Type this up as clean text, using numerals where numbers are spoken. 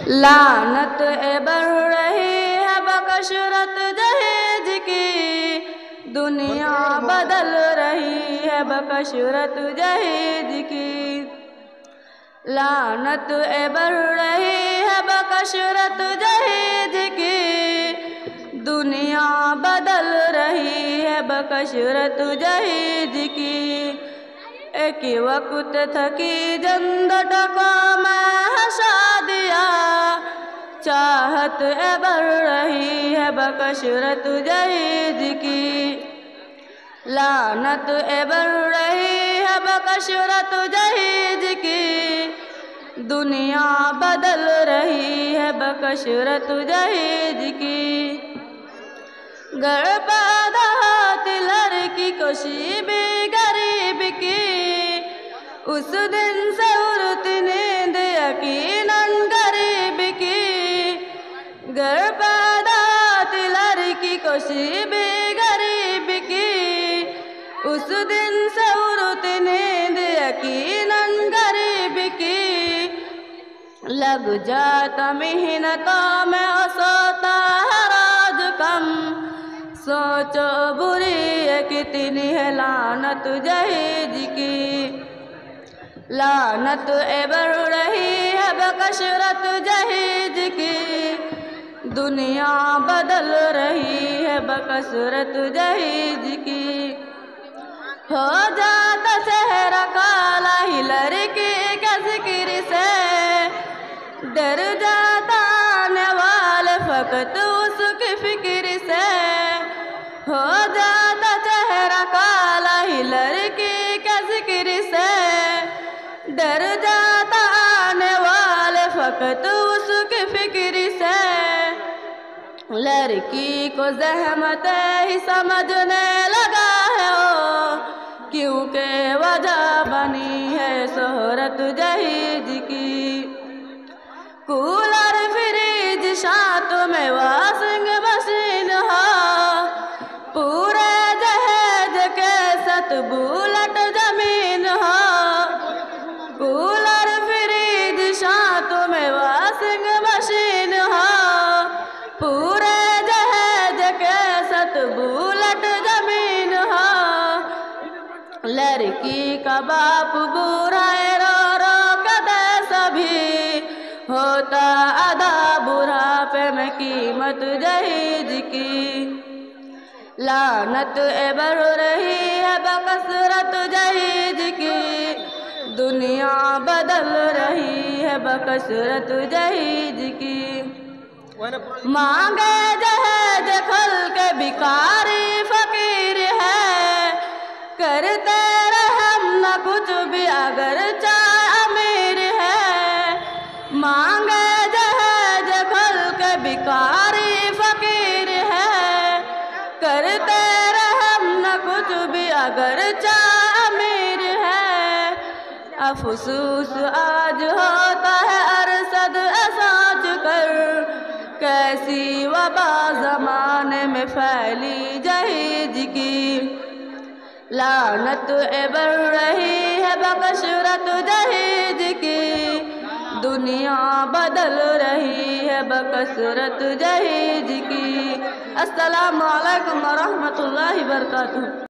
लानत ए बढ़ रही है बकशरत जहेज की, दुनिया बदल रही है बकशरत जहेज की। लानत ए बढ़ रही है बकशरत जहेज की, दुनिया बदल रही है बकशरत जहेज की। एक वक्त थकी जंद टका मैं शादिया, चाहत ए बढ़ रही है बकशरत जहेज की। लानत ए बढ़ रही है बकशरत जहेज की, दुनिया बदल रही है बकशरत जहेज की। घर पैदा होती लड़की खुशी भी गरीब की, उस दिन से उड़ती नींद यकीनन गरीब की। घर पैदा होती लड़की खुशी भी गरीब की, उस दिन से उड़ती नींद यकीनन गरीब की। लग जाता मेहनतों में और सोता है रोज कम, सोचो बुरी है कितनी है लानत जहेज की। लानत ए बढ़ रही है बकशरत जहेज की, दुनिया बदल रही है बकशरत जहेज की। हो जाता चेहरा काला ही लड़की के जिक्र से, डर जाता आने वाले फकत उसकी फिक्र से। हो जाता चेहरा काला ही लड़की के जिक्र से, डर जाता आने वाले फकत उसकी फिक्र से। लड़की को ज़हमत ही समझने लगा है वो, क्योंकि वजह बनी है शोहरत जहेज की। कूलर फ्रिज साथ में वॉशिंग मशीन हो, पूरे जहेज के साथ बुलेट जमीन हो। कूलर फ्रिज साथ में वॉशिंग मशीन हो, पूरे जहेज के साथ बुलेट जमीन हो। लड़की का बाप बुरा रो रो कदे सभी, होता आधा बुढ़ापे में कीमत जहेज की। लानत ए बढ़ रही है बकशरत जहेज की, दुनिया बदल रही है बकशरत जहेज की। मांगे जहेज खल के भिखारी फकीर है, करते रहम न कुछ भी अगर चाहे अमीर है। मांगे जहेज खल के भिखारी फकीर है, करते रहम न कुछ भी अगर चाहे अमीर है। अफसोस आज होता है अरसद सोच कर, कैसी वबा ज़माने में फैली जहेज की। लानत ए बढ़ रही है बकशरत जहेज की, दुनिया बदल रही है बकशरत जहेज की। अस्सलामु अलैकुम व रहमतुल्लाहि व बरकातुहू।